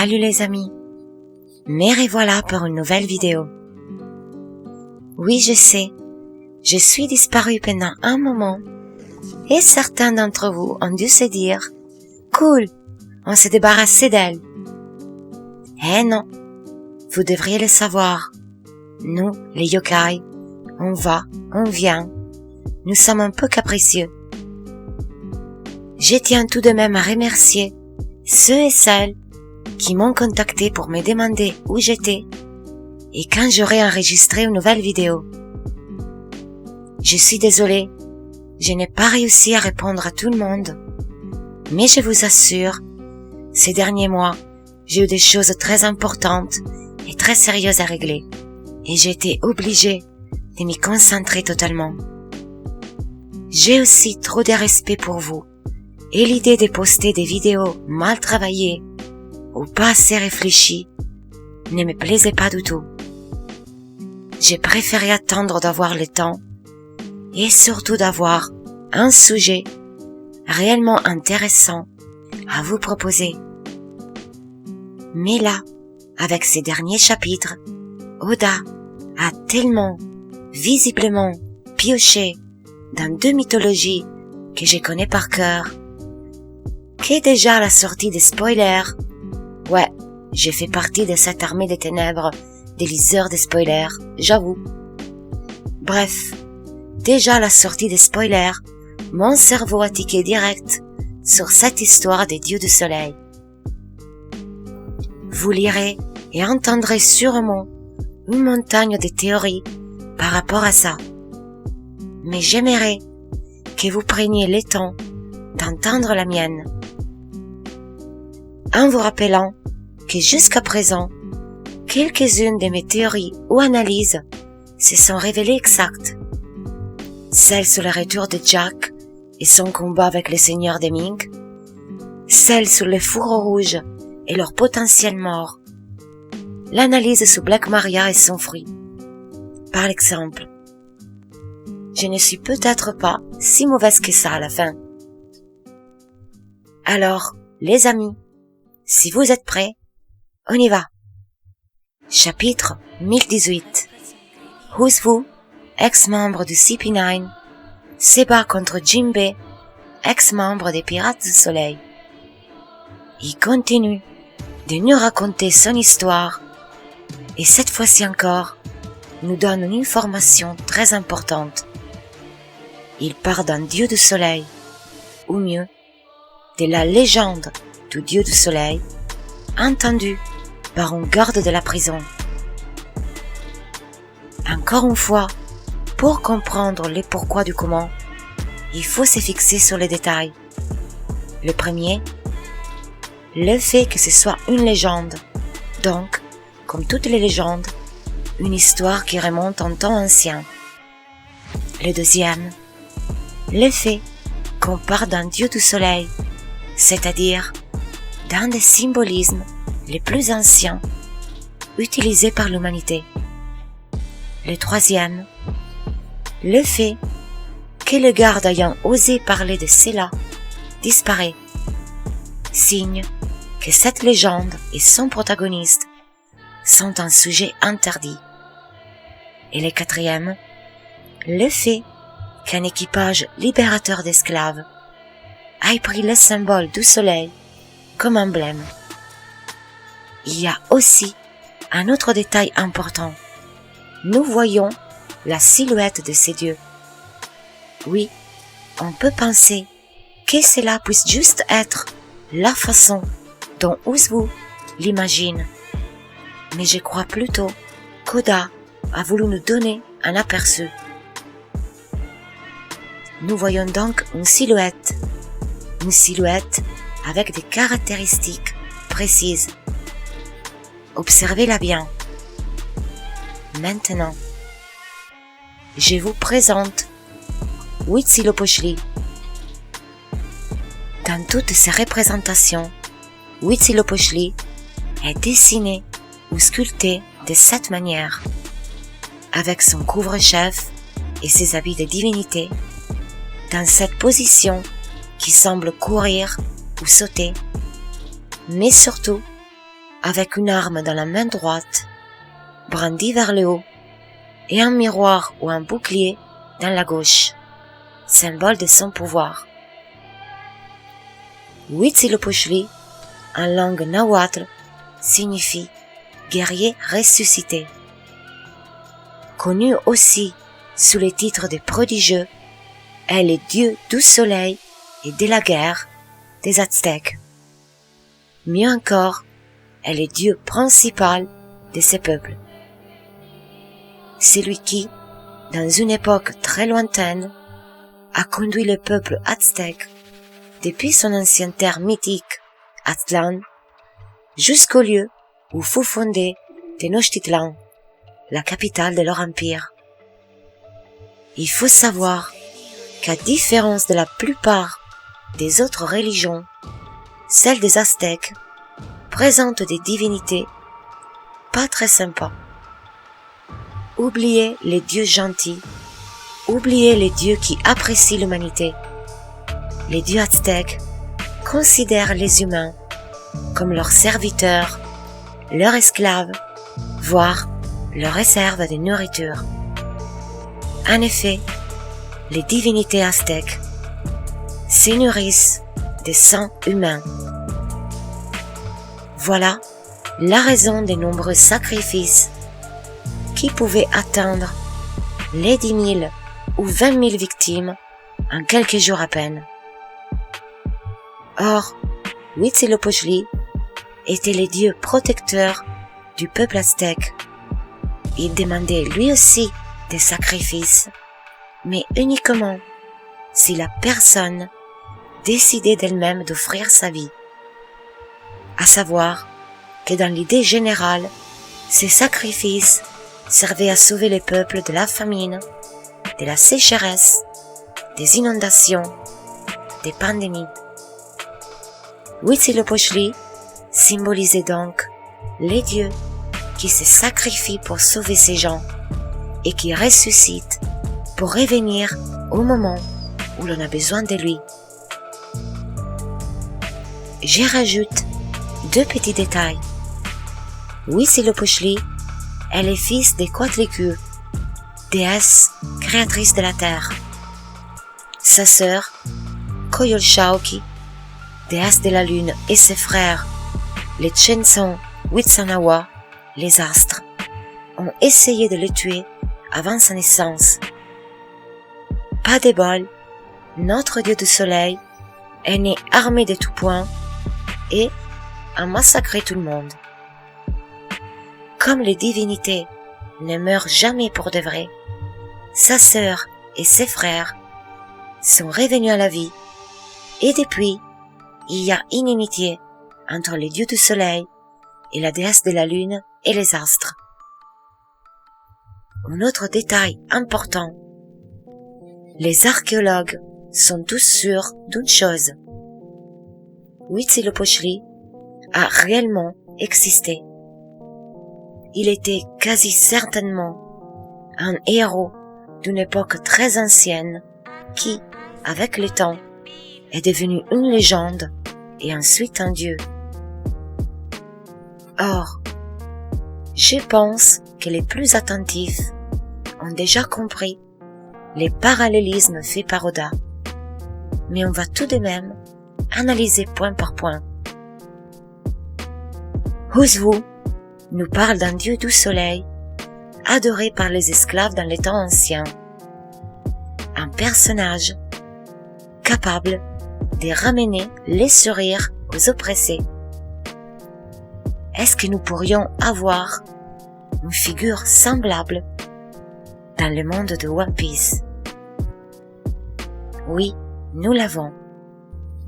Salut les amis, me revoilà pour une nouvelle vidéo. Oui, je sais, je suis disparue pendant un moment et certains d'entre vous ont dû se dire « Cool, on s'est débarrassé d'elle ». Eh non, vous devriez le savoir. Nous, les yokai, on va, on vient, nous sommes un peu capricieux. Je tiens tout de même à remercier ceux et celles qui m'ont contacté pour me demander où j'étais et quand j'aurai enregistré une nouvelle vidéo. Je suis désolée, je n'ai pas réussi à répondre à tout le monde, mais je vous assure, ces derniers mois, j'ai eu des choses très importantes et très sérieuses à régler et j'ai été obligée de m'y concentrer totalement. J'ai aussi trop de respect pour vous et l'idée de poster des vidéos mal travaillées ou pas assez réfléchies ne me plaisait pas du tout. J'ai préféré attendre d'avoir le temps et surtout d'avoir un sujet réellement intéressant à vous proposer. Mais là, avec ces derniers chapitres, Oda a tellement, visiblement, pioché dans deux mythologies que je connais par cœur, qu'est déjà la sortie des spoilers. Ouais, j'ai fait partie de cette armée des ténèbres, des liseurs des spoilers, j'avoue. Bref, déjà la sortie des spoilers, mon cerveau a tiqué direct sur cette histoire des dieux du soleil. Vous lirez et entendrez sûrement une montagne de théories par rapport à ça. Mais j'aimerais que vous preniez le temps d'entendre la mienne. En vous rappelant que jusqu'à présent, quelques-unes de mes théories ou analyses se sont révélées exactes. Celle sur le retour de Jack et son combat avec le seigneur des Ming, celle sur les fourreaux rouges et leur potentiel mort, l'analyse sur Black Maria et son fruit. Par exemple, je ne suis peut-être pas si mauvaise que ça à la fin. Alors, les amis, si vous êtes prêts, on y va. Chapitre 1018. Uzvu, ex-membre du CP9, se bat contre Jinbe, ex-membre des Pirates du Soleil. Il continue de nous raconter son histoire et cette fois-ci encore, nous donne une information très importante. Il part d'un dieu du soleil, ou mieux, de la légende du dieu du soleil, entendu par un garde de la prison. Encore une fois, pour comprendre le pourquoi du comment, il faut se fixer sur les détails. Le premier, le fait que ce soit une légende, donc, comme toutes les légendes, une histoire qui remonte en temps ancien. Le deuxième, le fait qu'on part d'un dieu du soleil, c'est-à-dire d'un des symbolismes les plus anciens utilisés par l'humanité. Le troisième, le fait que le garde ayant osé parler de cela disparaît, signe que cette légende et son protagoniste sont un sujet interdit. Et le quatrième, le fait qu'un équipage libérateur d'esclaves ait pris le symbole du soleil comme emblème. Il y a aussi un autre détail important. Nous voyons la silhouette de ces dieux. Oui, on peut penser que cela puisse juste être la façon dont Uzvu l'imagine. Mais je crois plutôt qu'Oda a voulu nous donner un aperçu. Nous voyons donc une silhouette avec des caractéristiques précises. Observez-la bien. Maintenant, je vous présente Huitzilopochtli. Dans toutes ses représentations, Huitzilopochtli est dessiné ou sculpté de cette manière, avec son couvre-chef et ses habits de divinité, dans cette position qui semble courir ou sauter, mais surtout avec une arme dans la main droite, brandie vers le haut, et un miroir ou un bouclier dans la gauche, symbole de son pouvoir. Huitzilopochtli, en langue nahuatl, signifie guerrier ressuscité. Connu aussi sous le titre de prodigieux, elle est dieu du soleil et de la guerre des Aztèques. Mieux encore, elle est dieu principal de ces peuples. C'est lui qui, dans une époque très lointaine, a conduit le peuple aztèque depuis son ancienne terre mythique, Aztlán, jusqu'au lieu où fut fondée Tenochtitlan, la capitale de leur empire. Il faut savoir qu'à différence de la plupart des autres religions, celle des Aztèques présente des divinités pas très sympas. Oubliez les dieux gentils, oubliez les dieux qui apprécient l'humanité. Les dieux aztèques considèrent les humains comme leurs serviteurs, leurs esclaves, voire leur réserve de nourriture. En effet, les divinités aztèques se nourrissent des sangs humains. Voilà la raison des nombreux sacrifices qui pouvaient atteindre les 10 000 ou 20 000 victimes en quelques jours à peine. Or, Huitzilopochtli était le dieu protecteur du peuple aztèque. Il demandait lui aussi des sacrifices, mais uniquement si la personne décidait d'elle-même d'offrir sa vie. À savoir que dans l'idée générale, ces sacrifices servaient à sauver les peuples de la famine, de la sécheresse, des inondations, des pandémies. Huitzilopochtli symbolisait donc les dieux qui se sacrifient pour sauver ces gens et qui ressuscitent pour revenir au moment où l'on a besoin de lui. Je rajoute 2 petits détails. Huitzilopochtli est le fils de Coatlicue, déesse créatrice de la terre. Sa sœur, Coyolxauhqui, déesse de la lune, et ses frères, les Tchéntson Huitzanawa, les astres, ont essayé de le tuer avant sa naissance. Pas de bol, notre dieu du soleil est né armé de tout points et a massacré tout le monde. Comme les divinités ne meurent jamais pour de vrai, sa sœur et ses frères sont revenus à la vie, et depuis, il y a inimitié entre les dieux du soleil et la déesse de la lune et les astres. Un autre détail important. Les archéologues sont tous sûrs d'une chose. Huitzilopochtli a réellement existé. Il était quasi certainement un héros d'une époque très ancienne qui, avec le temps, est devenu une légende et ensuite un dieu. Or, je pense que les plus attentifs ont déjà compris les parallélismes faits par Oda, mais on va tout de même analyser point par point. Huzwu nous parle d'un dieu du soleil, adoré par les esclaves dans les temps anciens. Un personnage capable de ramener les sourires aux oppressés. Est-ce que nous pourrions avoir une figure semblable dans le monde de One Piece? Oui, nous l'avons.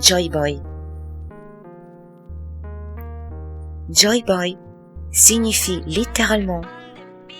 Joy Boy. Joy Boy signifie littéralement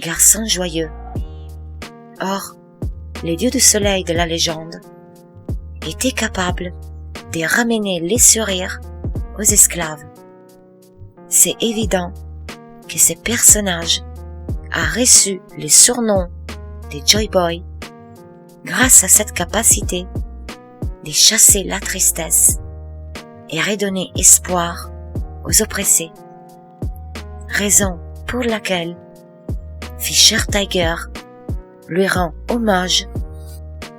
garçon joyeux. Or, les dieux du soleil de la légende étaient capables de ramener les sourires aux esclaves. C'est évident que ce personnage a reçu le surnom de Joy Boy grâce à cette capacité de chasser la tristesse et redonner espoir aux oppressés. raison pour laquelle Fisher Tiger lui rend hommage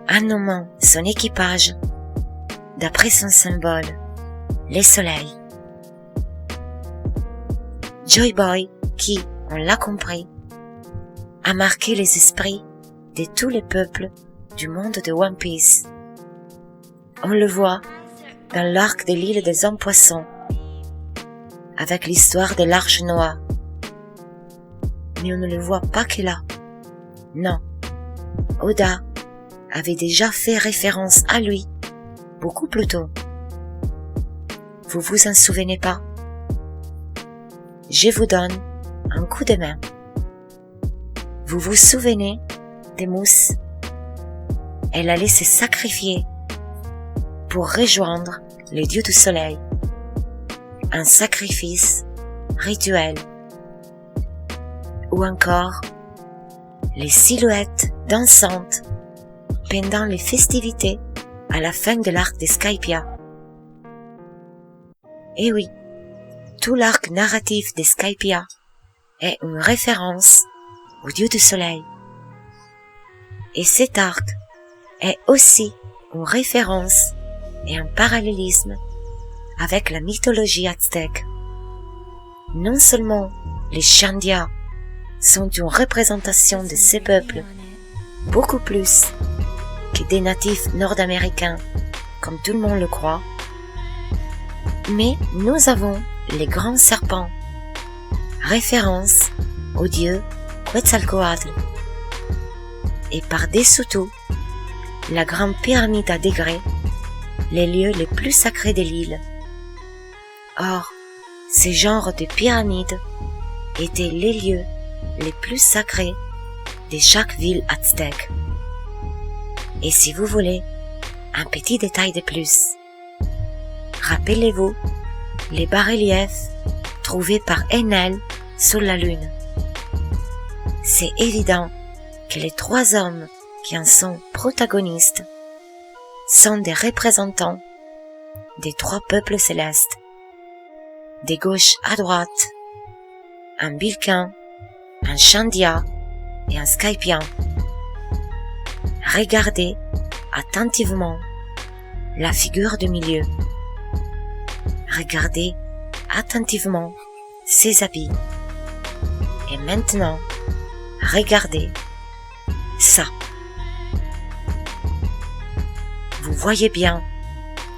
en nommant son équipage d'après son symbole, les soleils. Joy Boy, qui, on l'a compris, a marqué les esprits de tous les peuples du monde de One Piece. On le voit dans l'arc de l'île des hommes poissons, avec l'histoire de l'Arche Noire. Mais on ne le voit pas que là. Non. Oda avait déjà fait référence à lui beaucoup plus tôt. Vous vous en souvenez pas? Je vous donne un coup de main. Vous vous souvenez de Mousse? Elle allait se sacrifier pour rejoindre les dieux du soleil. Un sacrifice rituel. Ou encore les silhouettes dansantes pendant les festivités à la fin de l'arc de Skypiea. Et oui, tout l'arc narratif de Skypiea est une référence au dieu du soleil. Et cet arc est aussi une référence et un parallélisme avec la mythologie aztèque. Non seulement les Shandia sont une représentation de ces peuples beaucoup plus que des natifs nord-américains, comme tout le monde le croit, mais nous avons les grands serpents, référence au dieu Quetzalcoatl, et par-dessous tout, la grande pyramide à degrés, les lieux les plus sacrés de l'île. Or, ces genres de pyramides étaient les lieux les plus sacrés de chaque ville aztèque. Et si vous voulez un petit détail de plus, rappelez-vous les bas-reliefs trouvés par Enel sur la Lune. C'est évident que les trois hommes qui en sont protagonistes sont des représentants des trois peuples célestes. De gauche à droite, un Bilkin, un Shandia et un Skypian. Regardez attentivement la figure du milieu. Regardez attentivement ses habits. Et maintenant, regardez ça. Vous voyez bien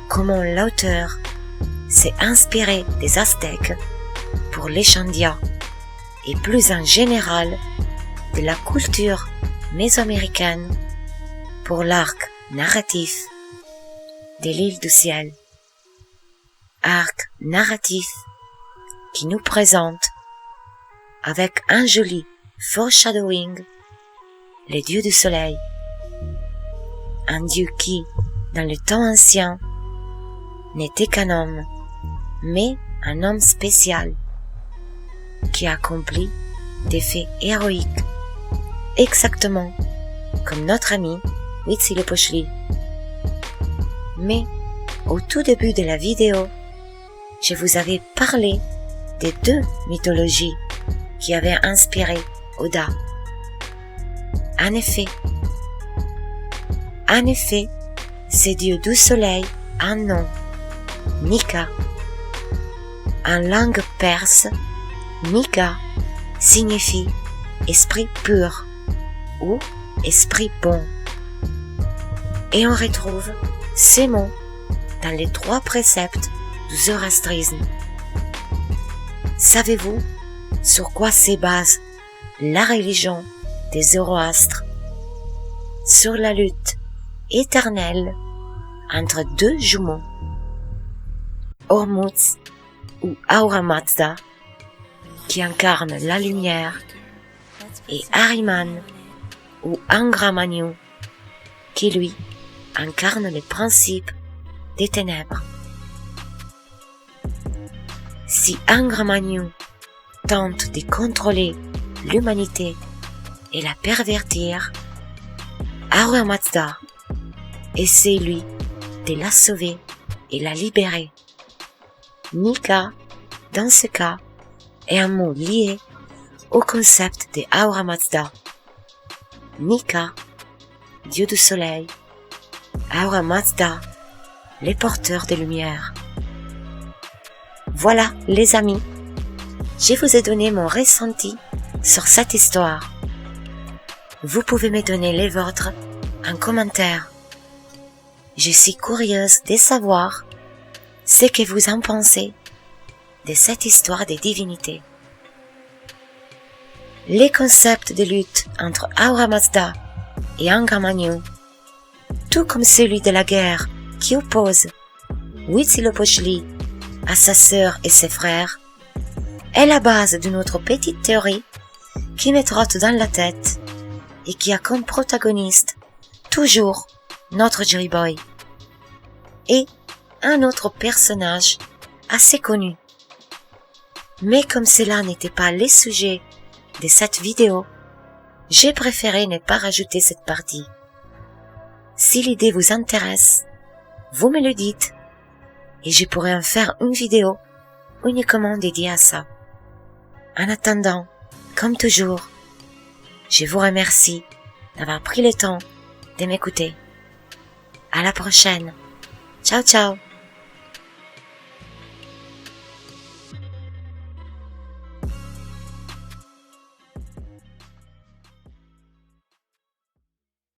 comment l'auteur s'est inspiré des Aztèques pour les Shandia et plus en général de la culture mésoaméricaine pour l'arc narratif de l'île du ciel. Arc narratif qui nous présente avec un joli foreshadowing les dieux du soleil. Un dieu qui, dans le temps ancien, n'était qu'un homme, mais un homme spécial, qui accomplit des faits héroïques, exactement comme notre ami Huitzilopochtli. Mais, au tout début de la vidéo, je vous avais parlé des deux mythologies qui avaient inspiré Oda. En effet, ces dieux du soleil a un nom, Nika. En langue perse, Nika signifie esprit pur ou esprit bon. Et on retrouve ces mots dans les trois préceptes du zoroastrisme. Savez-vous sur quoi se base la religion des Zoroastres? Sur la lutte éternelle entre deux jumeaux, Ormuzd ou Ahura Mazda, qui incarne la lumière, et Ahriman ou Angra Mainyu, qui lui incarne le principe des ténèbres. Si Angra Mainyu tente de contrôler l'humanité et la pervertir, Ahura Mazda essaie lui de la sauver et la libérer. Nika, dans ce cas, est un mot lié au concept des Ahura Mazda. Nika, dieu du soleil. Ahura Mazda, les porteurs de lumière. Voilà, les amis, je vous ai donné mon ressenti sur cette histoire. Vous pouvez me donner les vôtres en commentaire. Je suis curieuse de savoir ce que vous en pensez de cette histoire des divinités. Les concepts de lutte entre Ahura Mazda et Angra-Mainyu, tout comme celui de la guerre qui oppose Huitzilopochtli à sa sœur et ses frères, est la base de notre petite théorie qui me trotte dans la tête et qui a comme protagoniste toujours notre Joy Boy et un autre personnage assez connu. Mais comme cela n'était pas le sujet de cette vidéo, j'ai préféré ne pas rajouter cette partie. Si l'idée vous intéresse, vous me le dites et je pourrai en faire une vidéo uniquement dédiée à ça. En attendant, comme toujours, je vous remercie d'avoir pris le temps de m'écouter. À la prochaine. Ciao ciao.